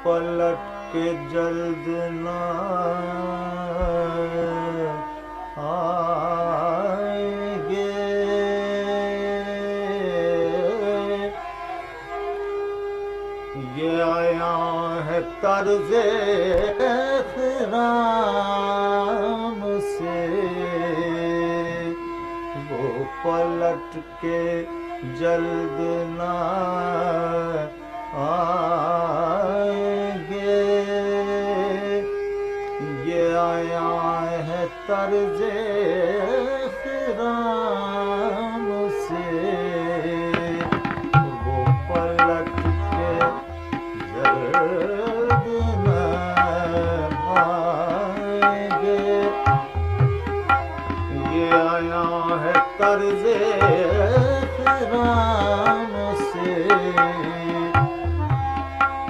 पलट के जल्द ना आएंगे। ये आया है तर्ज़े ख़िराम से, वो पलट के जल्द ना आएंगे। ये आया है तर्ज़े ख़िराम से, वो पलट के जल्द ना आएंगे। ये आया है तर्ज़े ख़िराम से,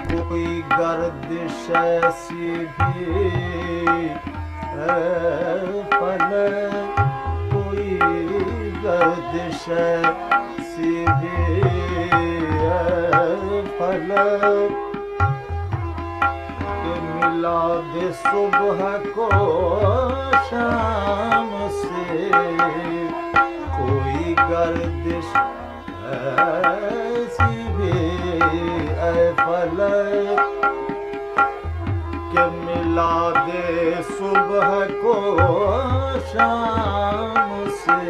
कोई गर्दिश ऐसी भी फलक, कोई गर्दिश ऐसी भी फलक के मिला दे सुबह को शाम से। कोई गर्दिश ऐसी भी फलक के मिला दे सुबह को शाम से।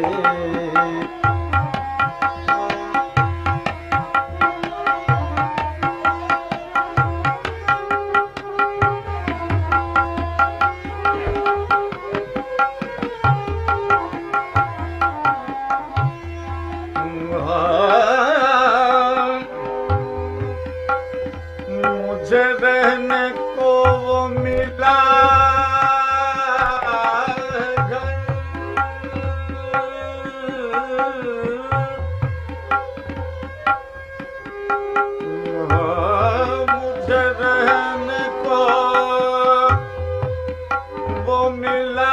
मुझे रहने को वो मिला घर, मुझे रहने को वो मिला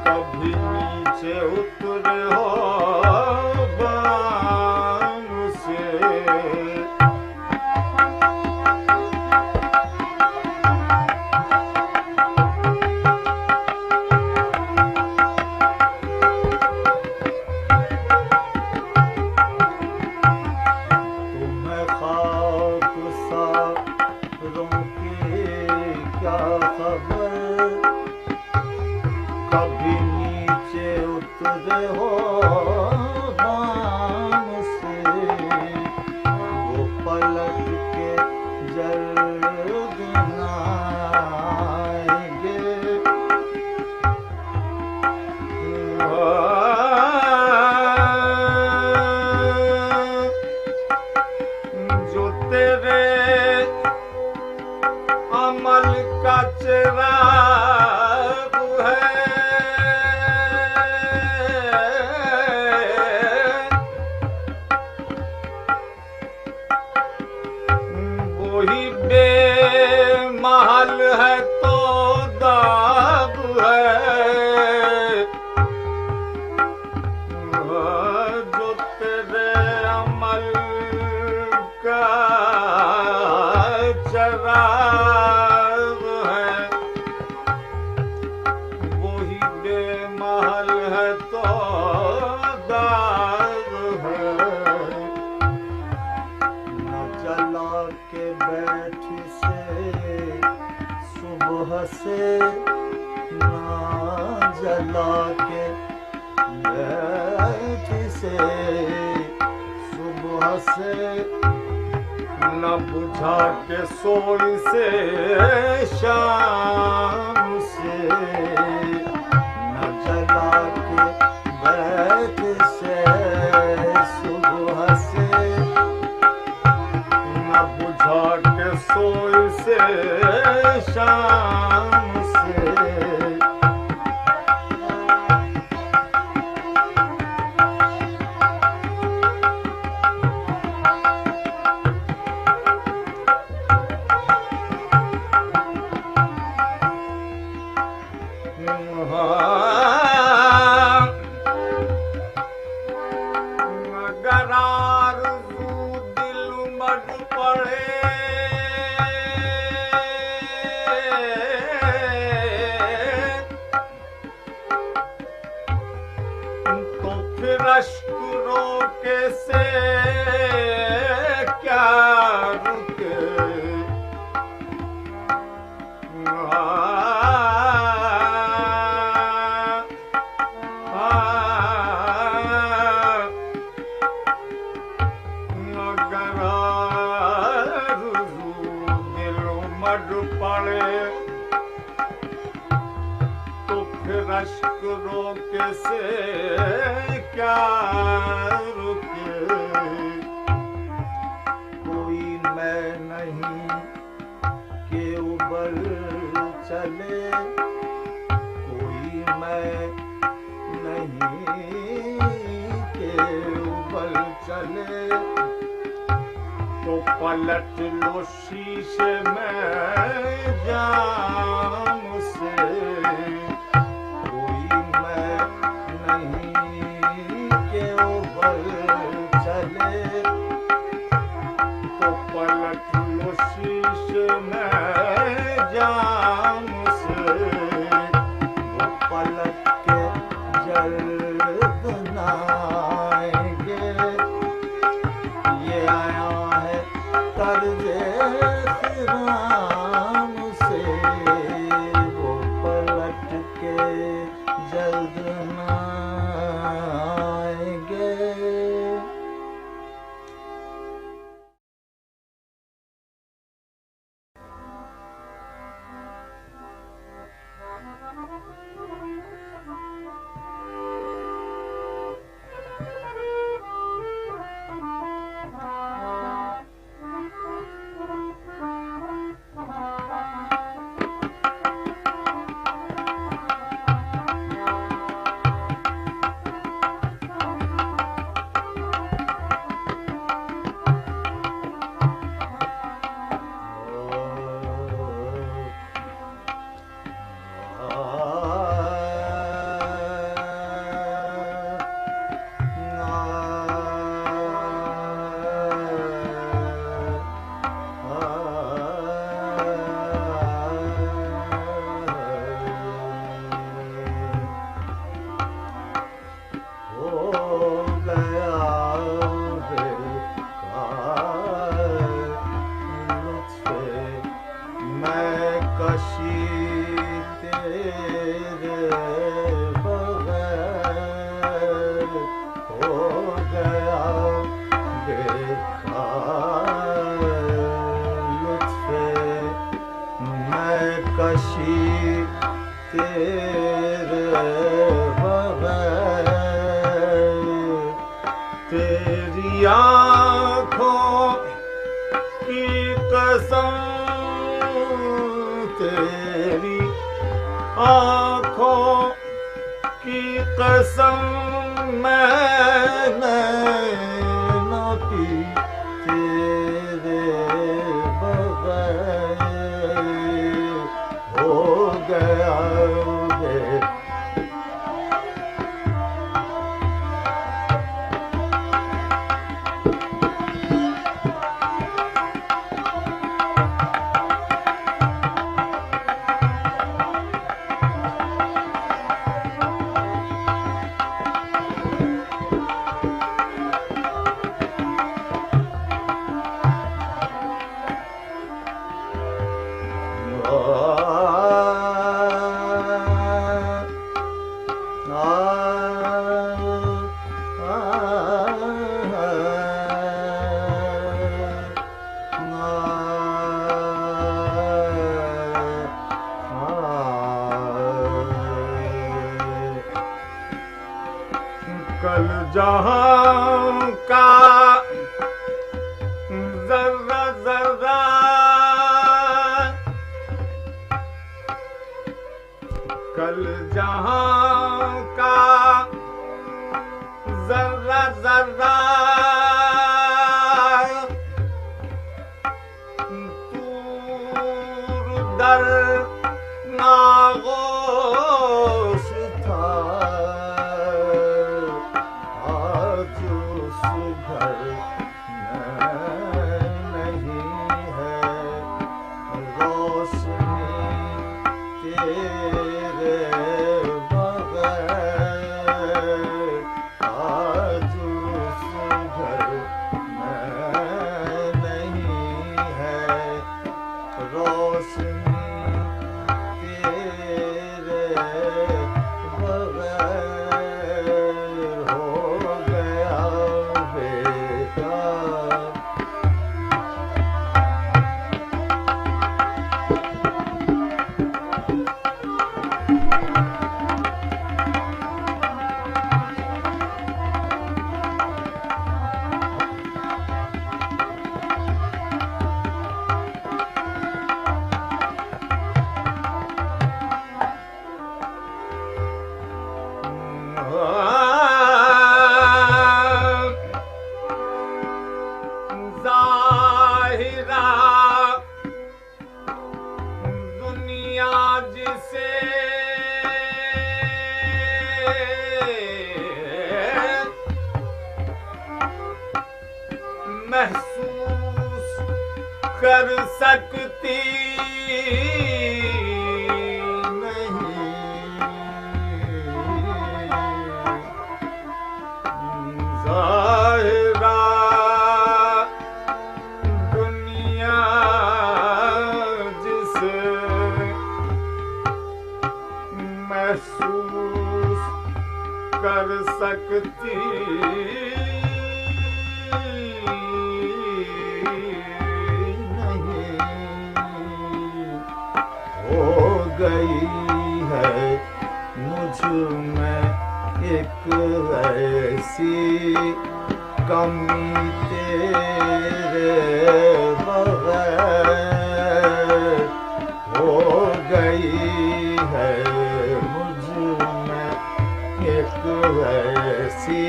कभी नीचे उतरे हो बाम से। तुम्हें खाक सारों की क्या खबर, कभी नीचे उतरे हो बाम से। वो पलट के जल्द ना आएंगे। जो तेरे अमल का चिराग है, वही बेमहल है तो दाग है। जो तेरे अमल का चिराग है, वही बेमहल है तो दाग है। न जला के बैठी से सुबह से, ना जला के बैठी से सुबह से, न बुझा के सोई से शाम से, न जला के रश्क रोके से क्या रुके, रश्क रोके से क्या रुके। कोई मैं नहीं के उबल चले, कोई मैं नहीं के उबल चले, तो पलट लो शीशे में जाम से। तो पलट लो शीशे में जाम से, वो पलट के जल्द नाएंगे। ये आया है कर्ज़े ख़िराम से, वो पलट के जल्द तेरी आँखों की कसम, तेरी आँखों की कसम मैंने न पी तेरे बगैर हो गया रे। कल जहां का जर्रा जर्रा, कल जहां का जर्रा जर्रा दूर दर नागोश था। आज सुघर जाहिरा दुनिया जिसे महसूस कर सकती ज़ाहिरा दुनिया जिसे महसूस कर सकती गई है मुझ में एक ऐसी कमी तेरे बगैर हो गई है मुझ में एक ऐसी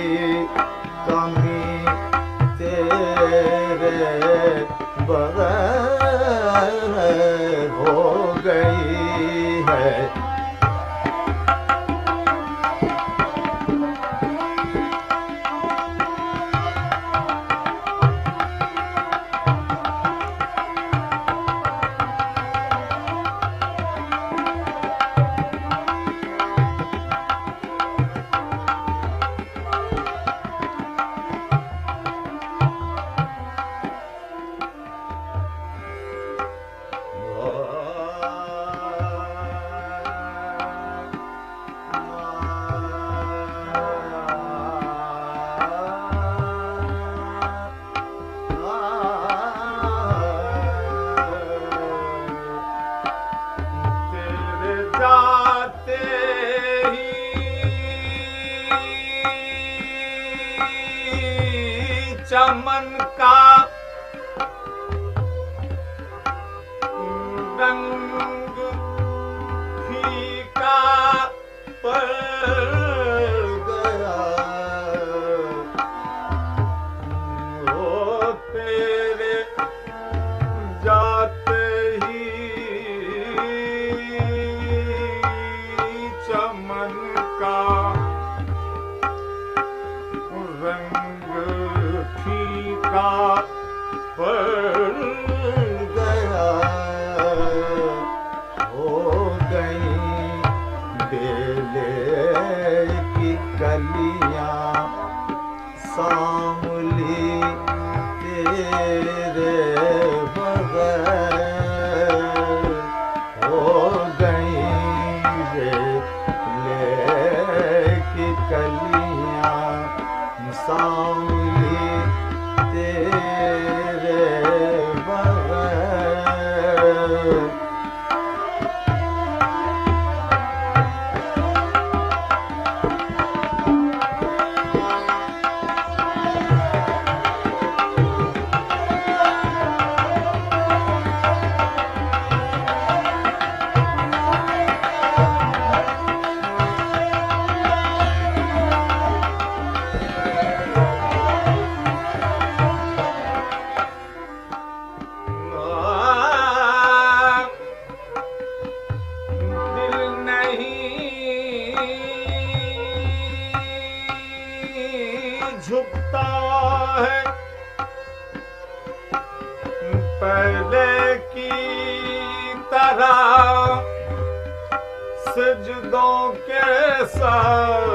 कमी तेरे बगैर हो गई है। जाते ही चमन का रंग फीका पड़ गया। ओ तेरे जाते ही चमन का रंग फीका पड़ गया। हो गई बेले की कलियां सांवली तेरे बगैर हो गई बेले की कलियां सांवली तेरे बगैर। झुकता है पहले की तरह सजदों के साथ।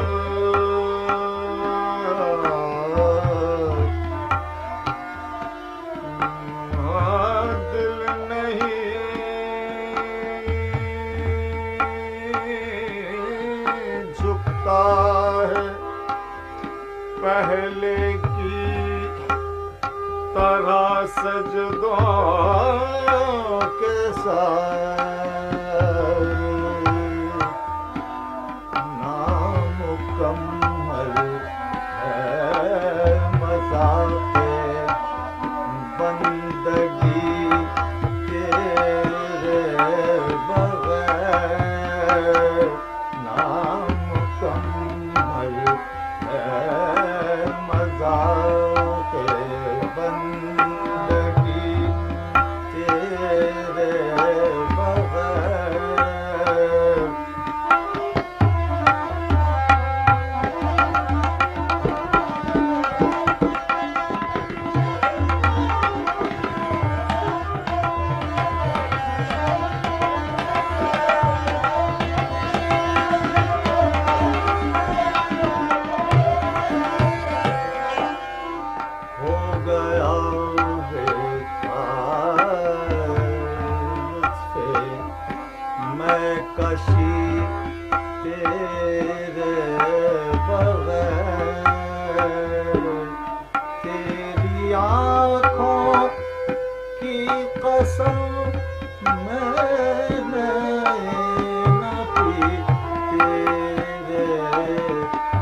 दिल नहीं झुकता है पहले की तरह सजदों के साथ। नामुकम्मल है मज़ाक़े बंदगी तेरे बगैर। नामुकम्मल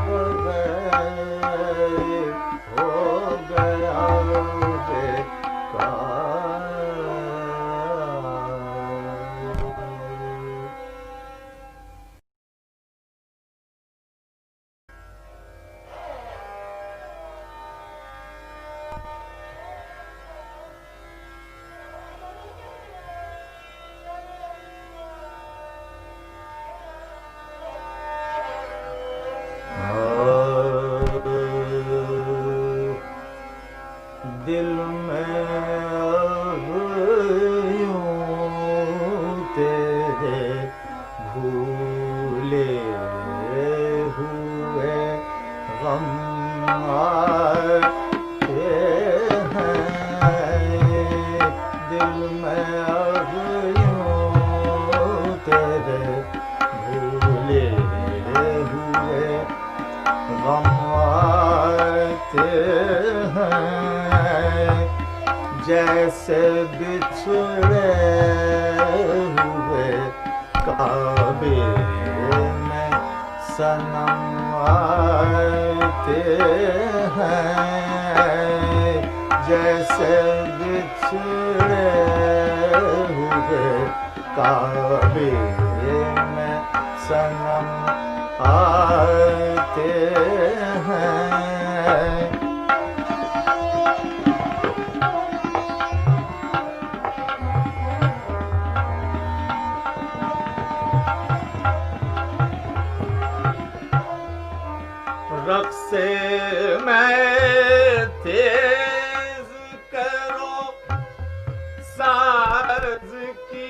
बगैर हो गया बेकार। दिल में अब यूं तेरे भूले हुए गम आते हैं। दिल में अब यूं तेरे भूले हुए गम आते हैं। जैसे बिछड़े हुए काबे में सनम आते हैं। जैसे बिछड़े हुए काबे में सनम आते हैं। रक़्से में तेज करो साज की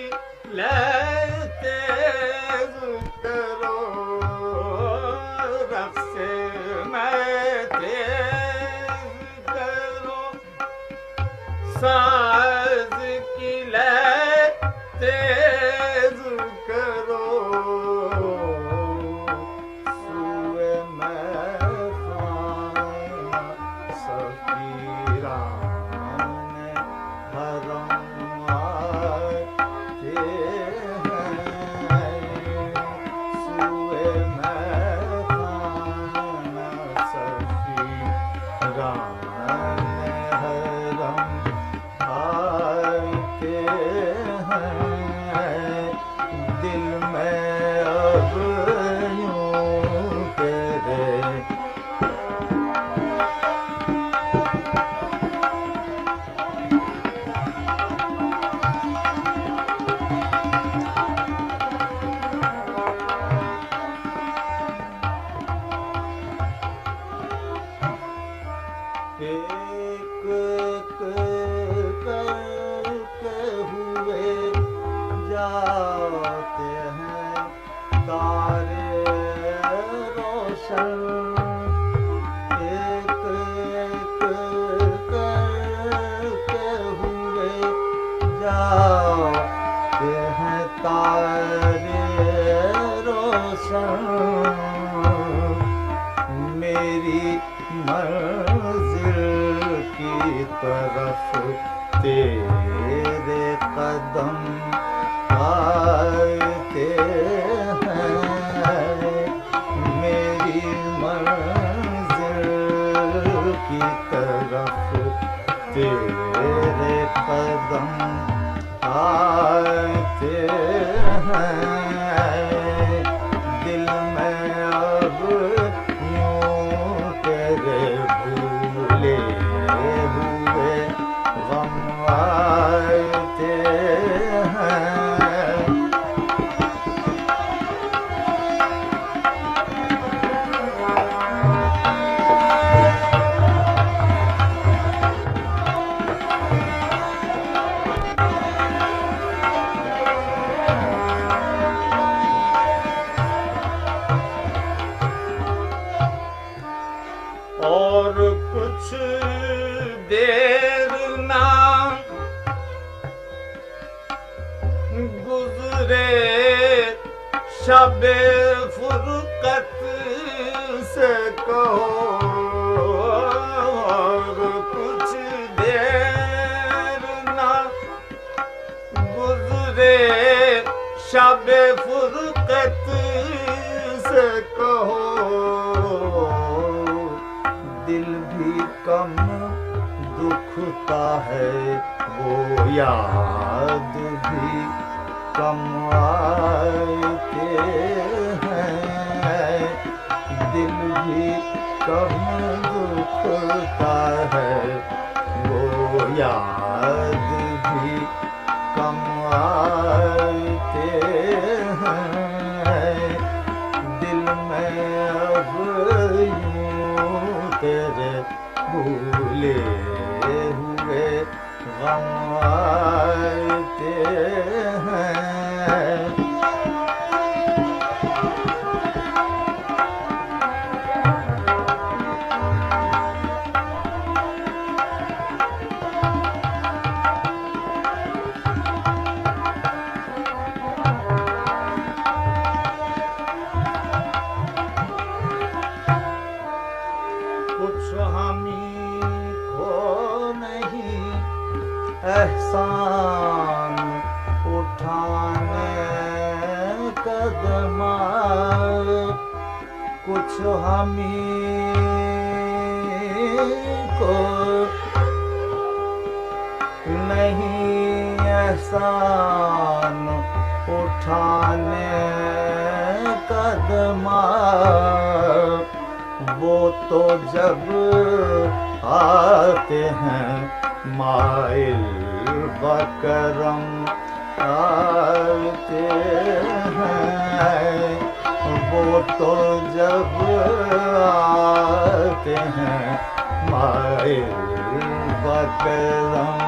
लय तेज करो। रक़्से में तेज करो साज की लय तेज करो। जाते हैं तारे रोशन। एक एक करके हुए जाते हैं तारे रोशन। मेरी मंजिल की तरफ तेरे कदम आते हैं। मेरी मंजिल की तरफ तेरे कदम आते हैं। दिल में अब यूं तेरे भूले हुए गम आते हैं। और कुछ देर ना गुजरे शबे फुरकत से कहो। और कुछ देर ना गुजरे शबे फुरकत से कहो। दिल भी कम दुखता है, वो याद भी कम आते हैं। दिल भी कम दुखता है, वो याद भी कम आते हैं। दिल में अब यूं तेरे भूले हुए गम आते हैं। कुछ हमी को नहीं एहसान उठाने कदम, कुछ हमी को नहीं एहसान उठाने कदम। वो तो जब आते हैं माइल बकरम आते हैं। वो तो जब आते हैं माइल बकरम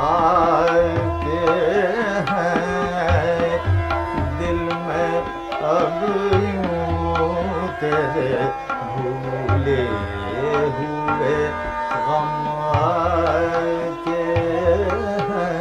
आते हैं। दिल में अब यूं तेरे भूले हुए गम आते हैं।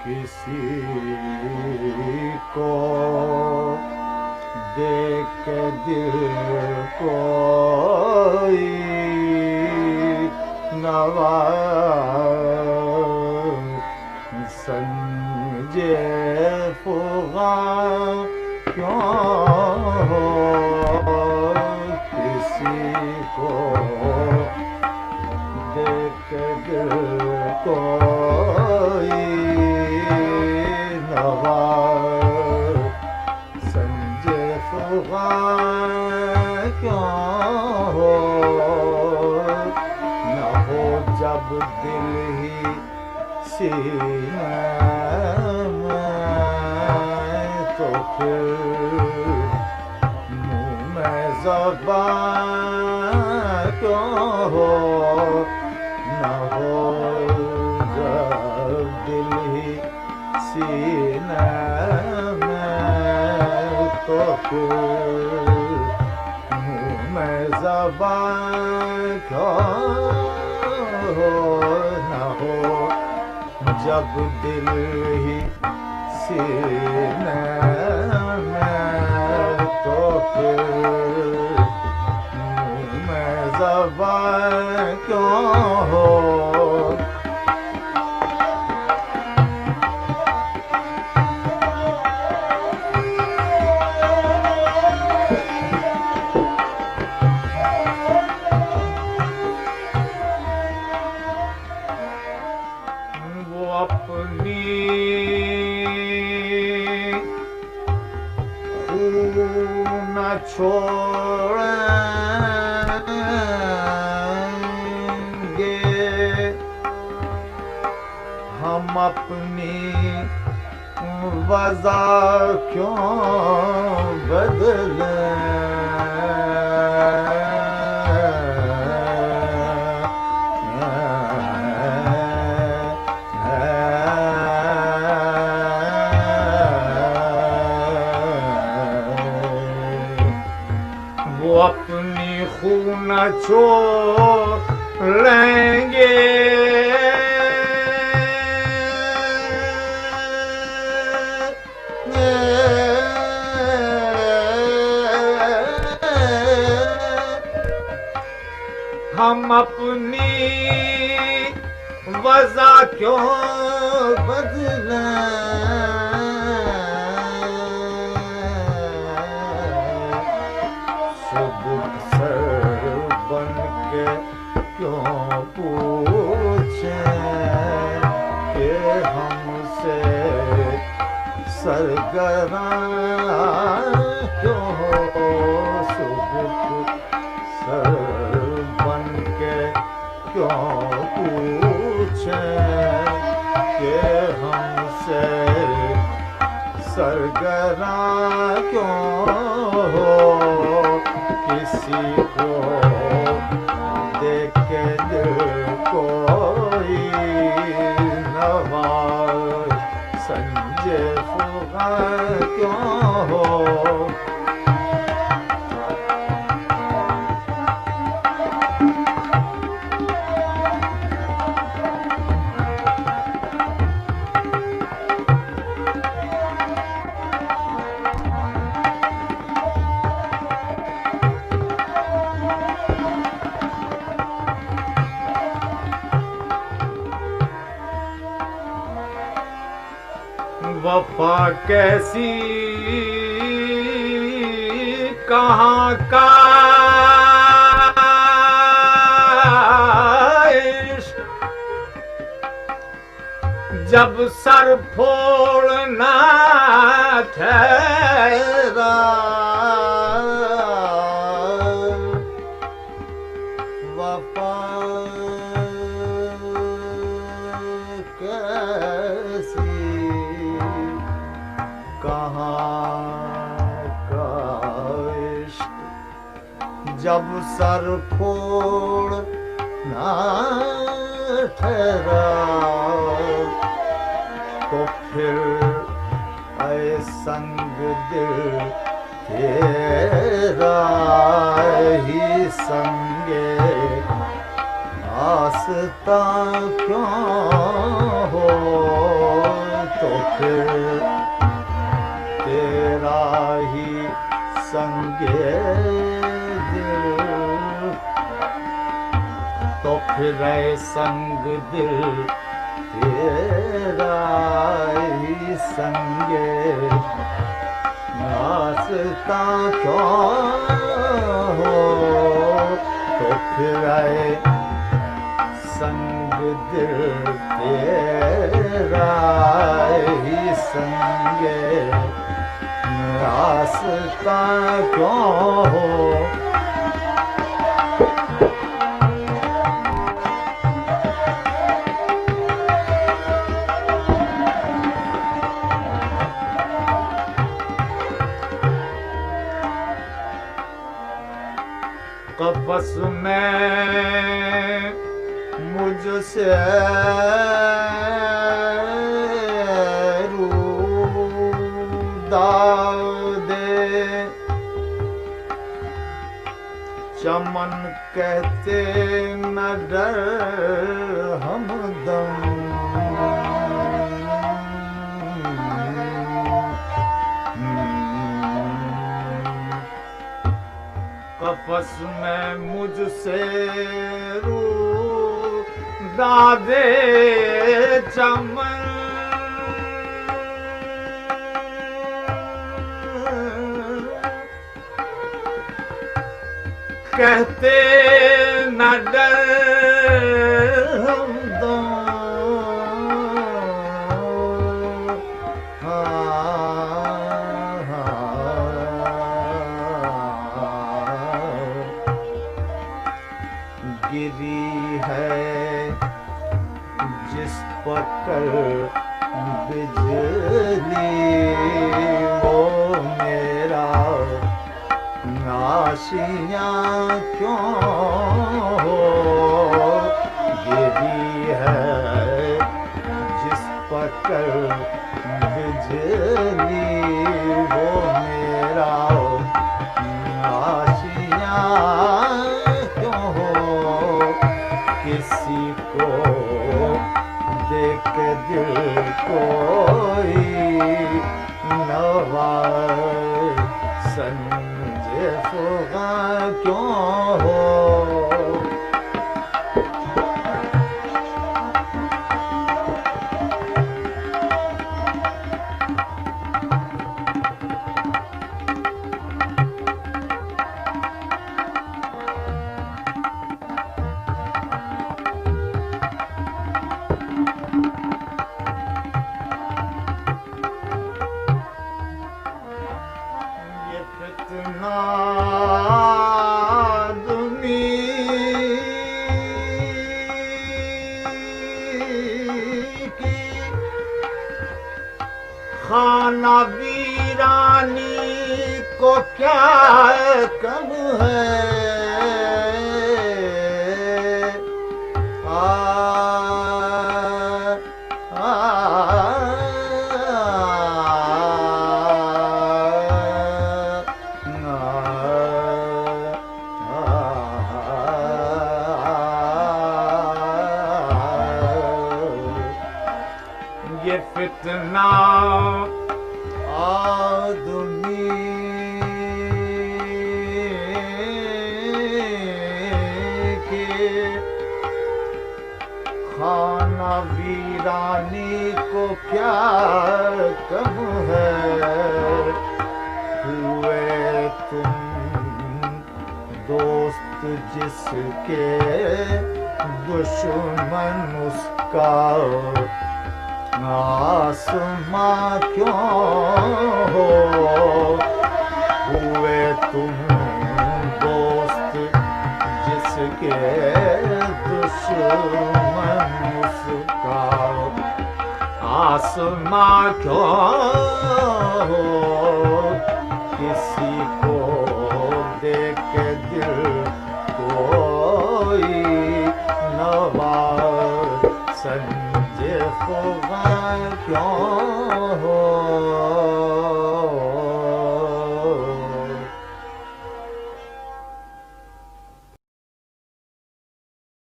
किसी को देख के दिल कोई नवा समझे फुगा क्यों हो। किसी को देख के दिल कोई नवा समझे फुगा क्यों हो। न हो जब दिल ही सीने में तो फिर मुँह में ज़बान क्यों हो। न हो जब दिल ही सीने में तो फिर मुँह में ज़बान क्यों हो। न हो जब दिल ही सीने में तो फिर मुँह में ज़बान क्यों हो। अपनी न छोड़ेंगे हम अपनी वजह क्यों बदलें वो अपनी खून छोड़ लेंगे हम अपनी वजह क्यों बदलें सुबुक सर बन के क्यों पूछें कि हमसे सरगरा क्यों हो सुबुक सर क्यों पूछें कि हमसे सरगरा क्यों हो किसी को देख के दिल कोई नवाज संजय फुगा क्यों हो वफा कैसी कहाँ का इश्क जब सर फोड़ना ठहरा वफा कैसी कहाँ का इश्क जब सर फोड़ ना ठहरा तो फिर ऐ संग दिल तेरा ही संगे आस्था क्यों हो तो फिर तेरा ही संगे दिल तो फिर संग दिल तेरा ही संगे नासता क्यों हो तो फिर संग दिल तेरा ही संगे रास्ता क्यों हो कफस में मुझसे रूदा दे चमन कहते न डर हमदम कफस में मुझसे रूदा दे चमन कहते न डर हमदम गिरी है जिस पर कल बिजली, वो मेरा आशियाँ क्यों गिरी है जिस पर कल बिजली, वो मेरा आशियाँ क्यों किसी को देख के दिल कोई नवा संजे फुगा क्यों हो। खाना वीरानी को क्या कम है, ये फितना आदमी के खाना वीरानी को क्या कम है। हुए तुम दोस्त जिसके दुश्मन उसका आसमां क्यों हो। हुए तुम दोस्त जिसके दुश्मन उसका आसमां क्यों हो। किसी को देख के दिल कोई नवा संजे फुगा क्यों हो।